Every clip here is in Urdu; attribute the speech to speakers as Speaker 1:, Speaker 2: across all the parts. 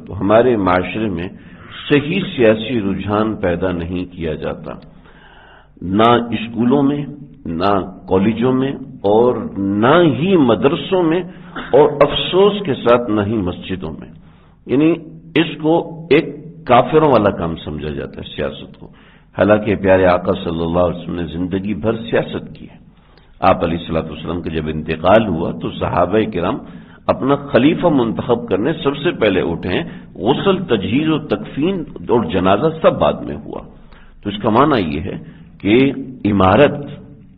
Speaker 1: تو ہمارے معاشرے میں صحیح سیاسی رجحان پیدا نہیں کیا جاتا، نہ اسکولوں میں، نہ کالجوں میں، اور نہ ہی مدرسوں میں، اور افسوس کے ساتھ نہ ہی مسجدوں میں۔ یعنی اس کو ایک کافروں والا کام سمجھا جاتا ہے سیاست کو، حالانکہ پیارے آقا صلی اللہ علیہ وسلم نے زندگی بھر سیاست کی ہے۔ آپ علیہ الصلوۃ والسلام کا جب انتقال ہوا تو صحابہ کرام اپنا خلیفہ منتخب کرنے سب سے پہلے اٹھے ہیں، غسل، تجہیز و تکفین اور جنازہ سب بعد میں ہوا۔ تو اس کا معنی یہ ہے کہ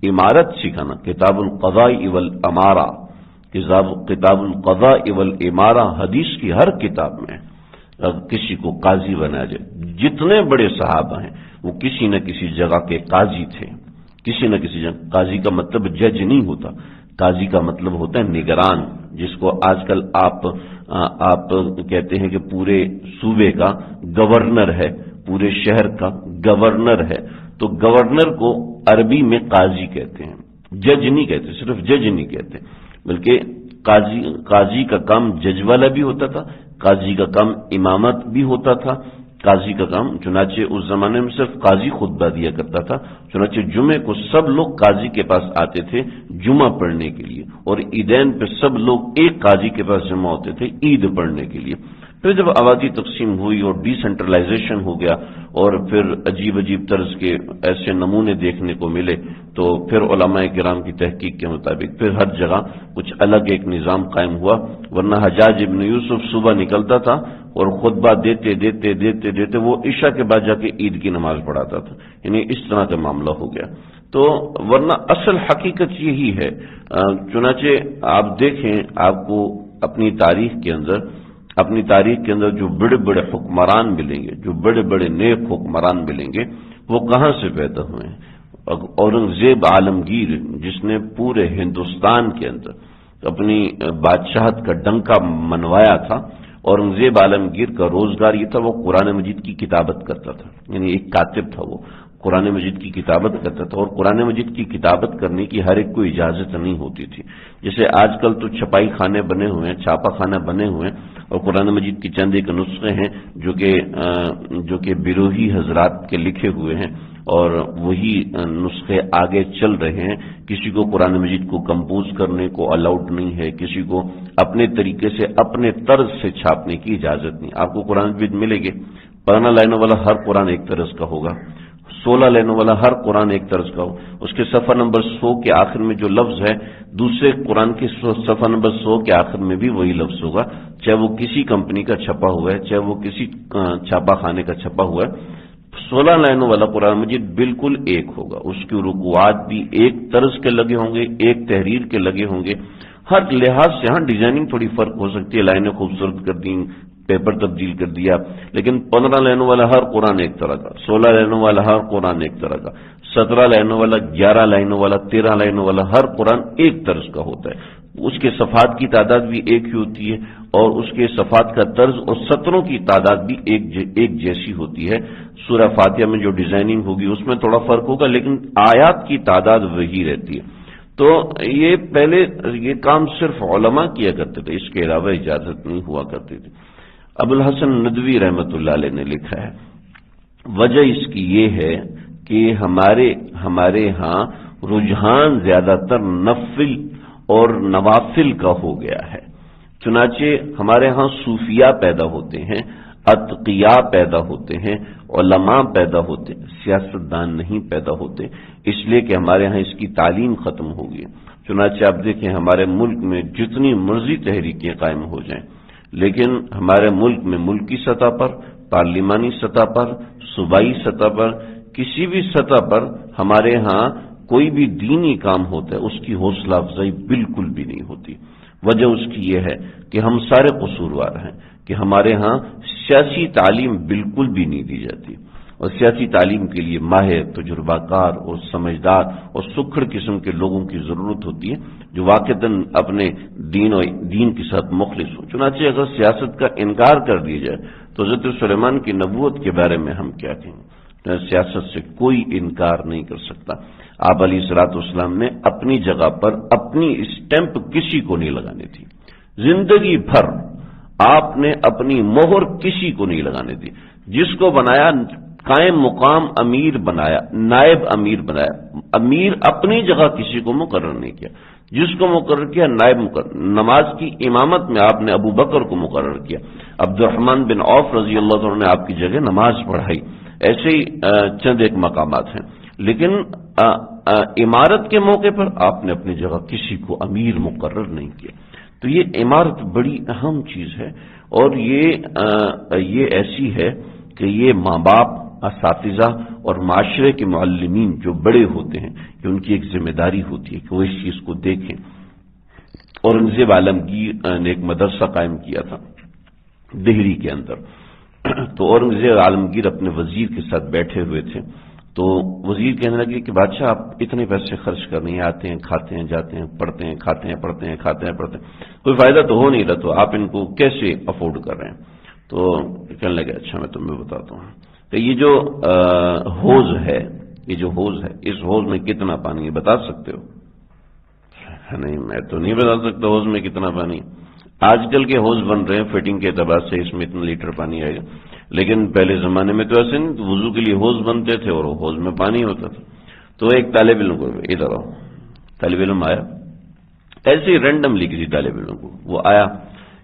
Speaker 1: امارت سکھانا، کتاب القضاء والامارہ، کتاب القضاء والامارہ، حدیث کی ہر کتاب میں کسی کو قاضی بنایا جائے۔ جتنے بڑے صحابہ ہیں وہ کسی نہ کسی جگہ کے قاضی تھے، کسی نہ کسی جگہ۔ قاضی کا مطلب جج نہیں ہوتا، قاضی کا مطلب ہوتا ہے نگران، جس کو آج کل آپ کہتے ہیں کہ پورے صوبے کا گورنر ہے، پورے شہر کا گورنر ہے۔ تو گورنر کو عربی میں قاضی کہتے ہیں، جج نہیں کہتے، صرف جج نہیں کہتے، بلکہ قاضی کا کام جج والا بھی ہوتا تھا، قاضی کا کام امامت بھی ہوتا تھا، قاضی کا کام، چنانچہ اس زمانے میں صرف قاضی خطبہ دیا کرتا تھا، چنانچہ جمعے کو سب لوگ قاضی کے پاس آتے تھے جمعہ پڑھنے کے لیے، اور عیدین پہ سب لوگ ایک قاضی کے پاس جمع ہوتے تھے عید پڑھنے کے لیے۔ پھر جب آبادی تقسیم ہوئی اور ڈی سینٹرلائزیشن ہو گیا، اور پھر عجیب عجیب طرز کے ایسے نمونے دیکھنے کو ملے، تو پھر علماء کرام کی تحقیق کے مطابق پھر ہر جگہ کچھ الگ ایک نظام قائم ہوا۔ ورنہ حجاج ابن یوسف صبح نکلتا تھا اور خطبہ دیتے دیتے دیتے دیتے وہ عشاء کے بعد جا کے عید کی نماز پڑھاتا تھا، یعنی اس طرح کا معاملہ ہو گیا۔ تو ورنہ اصل حقیقت یہی ہے۔ چنانچہ آپ دیکھیں، آپ کو اپنی تاریخ کے اندر جو بڑے بڑے حکمران ملیں گے، جو بڑے بڑے نیک حکمران ملیں گے، وہ کہاں سے پیدا ہوئے ہیں؟ اورنگزیب عالمگیر، جس نے پورے ہندوستان کے اندر اپنی بادشاہت کا ڈنکا منوایا تھا، اورنگزیب عالمگیر کا روزگار یہ تھا، وہ قرآن مجید کی کتابت کرتا تھا، یعنی ایک کاتب تھا، وہ قرآن مجید کی کتابت کرتا تھا، اور قرآن مجید کی کتابت کرنے کی ہر ایک کو اجازت نہیں ہوتی تھی۔ جیسے آج کل تو چھپائی خانے بنے ہوئے ہیں، چھاپا خانے بنے ہوئے ہیں، اور قرآن مجید کی چند ایک نسخے ہیں جو کہ بیروہی حضرات کے لکھے ہوئے ہیں، اور وہی نسخے آگے چل رہے ہیں۔ کسی کو قرآن مجید کو کمپوز کرنے کو الاؤڈ نہیں ہے، کسی کو اپنے طریقے سے اپنے طرز سے چھاپنے کی اجازت نہیں۔ آپ کو قرآن مجید ملے گے، 15 لائنوں والا ہر قرآن ایک طرز کا ہوگا، 16 لائنوں والا ہر قرآن ایک طرز کا ہو، اس کے صفحہ نمبر 100 کے آخر میں جو لفظ ہے، دوسرے قرآن کے صفحہ نمبر 100 کے آخر میں بھی وہی لفظ ہوگا، چاہے وہ کسی کمپنی کا چھپا ہوا ہے، چاہے وہ کسی چھاپا خانے کا چھپا ہوا ہے۔ 16 لائنوں والا قرآن مجید بالکل ایک ہوگا، اس کی رکوعات بھی ایک طرز کے لگے ہوں گے، ایک تحریر کے لگے ہوں گے۔ ہر لحاظ سے ہاں ڈیزائننگ تھوڑی فرق ہو سکتی ہے، لائنیں خوبصورت کر دیں، پیپر تبدیل کر دیا، لیکن 15 لائنوں والا ہر قرآن ایک طرح کا، 16 لائنوں والا ہر قرآن ایک طرح کا، 17 لائنوں والا، 11 لائنوں والا، 13 لائنوں والا ہر قرآن ایک طرز کا ہوتا ہے۔ اس کے صفحات کی تعداد بھی ایک ہی ہوتی ہے، اور اس کے صفحات کا طرز اور سطروں کی تعداد بھی ایک جیسی ہوتی ہے۔ سورہ فاتحہ میں جو ڈیزائننگ ہوگی اس میں تھوڑا فرق ہوگا، لیکن آیات کی تعداد وہی رہتی ہے۔ تو یہ پہلے یہ کام صرف علماء کیا کرتے تھے، اس کے علاوہ اجازت نہیں ہوا کرتی تھی۔ ابوالحسن ندوی رحمۃ اللہ علیہ نے لکھا ہے، وجہ اس کی یہ ہے کہ ہمارے ہاں رجحان زیادہ تر نفل اور نوافل کا ہو گیا ہے، چنانچہ ہمارے ہاں صوفیاء پیدا ہوتے ہیں، اتقیاء پیدا ہوتے ہیں، علماء پیدا ہوتے ہیں، سیاستدان نہیں پیدا ہوتے، اس لیے کہ ہمارے ہاں اس کی تعلیم ختم ہو گئی۔ چنانچہ آپ دیکھیں، ہمارے ملک میں جتنی مرضی تحریکیں قائم ہو جائیں، لیکن ہمارے ملک میں ملکی سطح پر، پارلیمانی سطح پر، صوبائی سطح پر، کسی بھی سطح پر ہمارے ہاں کوئی بھی دینی کام ہوتا ہے، اس کی حوصلہ افزائی بالکل بھی نہیں ہوتی۔ وجہ اس کی یہ ہے کہ ہم سارے قصوروار ہیں کہ ہمارے ہاں سیاسی تعلیم بالکل بھی نہیں دی جاتی، اور سیاسی تعلیم کے لیے ماہر، تجربہ کار اور سمجھدار اور سکھڑ قسم کے لوگوں کی ضرورت ہوتی ہے، جو واقعتاً اپنے دین کے ساتھ مخلص ہو۔ چنانچہ اگر سیاست کا انکار کر دیا جائے تو حضرت سلیمان کی نبوت کے بارے میں ہم کیا کہیں؟ سیاست سے کوئی انکار نہیں کر سکتا۔ آپ علیہ الصلوۃ والسلام نے اپنی جگہ پر اپنی اسٹیمپ کسی کو نہیں لگانی تھی، زندگی بھر آپ نے اپنی مہر کسی کو نہیں لگانے دی. جس کو بنایا قائم مقام امیر بنایا، نائب امیر بنایا. امیر اپنی جگہ کسی کو مقرر نہیں کیا، جس کو مقرر کیا نائب مقرر. نماز کی امامت میں آپ نے ابو بکر کو مقرر کیا، عبد الرحمن بن عوف رضی اللہ عنہ نے آپ کی جگہ نماز پڑھائی. ایسے ہی چند ایک مقامات ہیں. لیکن امارت کے موقع پر آپ نے اپنی جگہ کسی کو امیر مقرر نہیں کیا. تو یہ امارت بڑی اہم چیز ہے، اور یہ ایسی ہے کہ یہ ماں باپ، اساتذہ اور معاشرے کے معلمین جو بڑے ہوتے ہیں کہ ان کی ایک ذمہ داری ہوتی ہے کہ وہ اس چیز کو دیکھیں. اورنگزیب عالمگیر نے ایک مدرسہ قائم کیا تھا دہلی کے اندر. تو اورنگزیب عالمگیر اپنے وزیر کے ساتھ بیٹھے ہوئے تھے، تو وزیر کہنے لگے کہ بادشاہ آپ اتنے پیسے خرچ کرنے آتے ہیں، کھاتے ہیں، جاتے ہیں، پڑھتے ہیں، کھاتے ہیں، پڑھتے ہیں، کھاتے ہیں، پڑھتے ہیں، کوئی فائدہ تو ہو نہیں رہا، تو آپ ان کو کیسے افورڈ کر رہے ہیں؟ تو کہنے لگے اچھا میں تمہیں بتاتا ہوں کہ یہ جو حوض ہے، یہ جو حوض ہے، اس حوض میں کتنا پانی ہے بتا سکتے ہو؟ نہیں میں تو نہیں بتا سکتا حوض میں کتنا پانی. آج کل کے حوض بن رہے ہیں فٹنگ کے اعتبار سے، اس میں اتنا لیٹر پانی آئے گا، لیکن پہلے زمانے میں تو ایسے نہیں، وضو کے لیے حوض بنتے تھے اور حوض میں پانی ہوتا تھا. تو ایک طالب علم کو ادھر آؤ، طالب علم آیا ایسے ہی رینڈملی کسی طالب علم کو، وہ آیا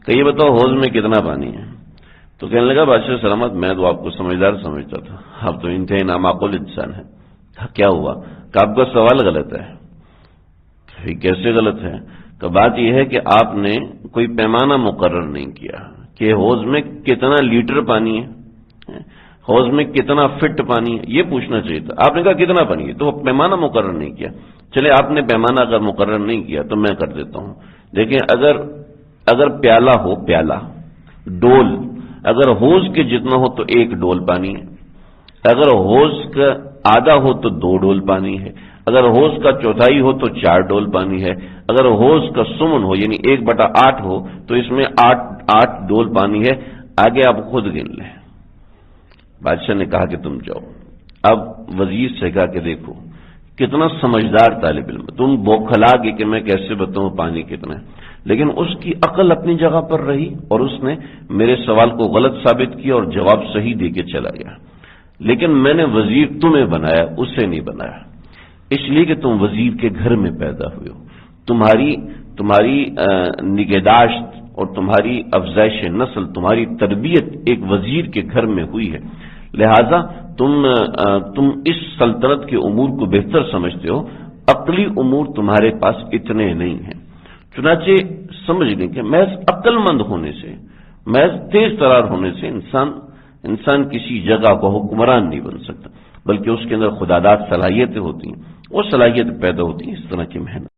Speaker 1: کہ یہ بتاؤ حوض میں کتنا پانی ہے؟ تو کہنے لگا بادشاہ سلامت میں تو آپ کو سمجھدار سمجھتا تھا، آپ تو انتہائی نامعقول انسان ہیں. کیا ہوا؟ کہ آپ کا سوال غلط ہے. کیسے غلط ہے؟ تو بات یہ ہے کہ آپ نے کوئی پیمانہ مقرر نہیں کیا کہ حوض میں کتنا لیٹر پانی ہے، حوض میں کتنا فٹ پانی ہے، یہ پوچھنا چاہیے تھا. آپ نے کہا کتنا پانی ہے، تو پیمانہ مقرر نہیں کیا. چلے آپ نے پیمانہ اگر مقرر نہیں کیا تو میں کر دیتا ہوں. دیکھیں اگر پیالہ ہو، پیالہ، ڈول، اگر حوض کے جتنا ہو تو 1 ڈول پانی ہے، اگر حوض کا آدھا ہو تو 2 ڈول پانی ہے، اگر حوض کا چوتھائی ہو تو 4 ڈول پانی ہے، اگر حوض کا سمن ہو یعنی 1/8 ہو تو اس میں 8 ڈول پانی ہے. آگے آپ خود گن لیں. بادشاہ نے کہا کہ تم جاؤ. اب وزیر سے کہا کہ دیکھو کتنا سمجھدار طالب علم، تم بوکھلا گے کہ میں کیسے بتاؤں پانی کتنا ہے، لیکن اس کی عقل اپنی جگہ پر رہی اور اس نے میرے سوال کو غلط ثابت کیا اور جواب صحیح دے کے چلا گیا. لیکن میں نے وزیر تمہیں بنایا، اسے نہیں بنایا، اس لیے کہ تم وزیر کے گھر میں پیدا ہوئے ہو. تمہاری نگہداشت اور تمہاری افزائش نسل، تمہاری تربیت ایک وزیر کے گھر میں ہوئی ہے، لہذا تم اس سلطنت کے امور کو بہتر سمجھتے ہو. عقلی امور تمہارے پاس اتنے نہیں ہیں. چنانچہ سمجھ لیں کہ محض عقل مند ہونے سے، محض تیز ترار ہونے سے انسان کسی جگہ کو حکمران نہیں بن سکتا، بلکہ اس کے اندر خداداد صلاحیتیں ہوتی ہیں. وہ صلاحیت پیدا ہوتی ہیں اس طرح کی محنت.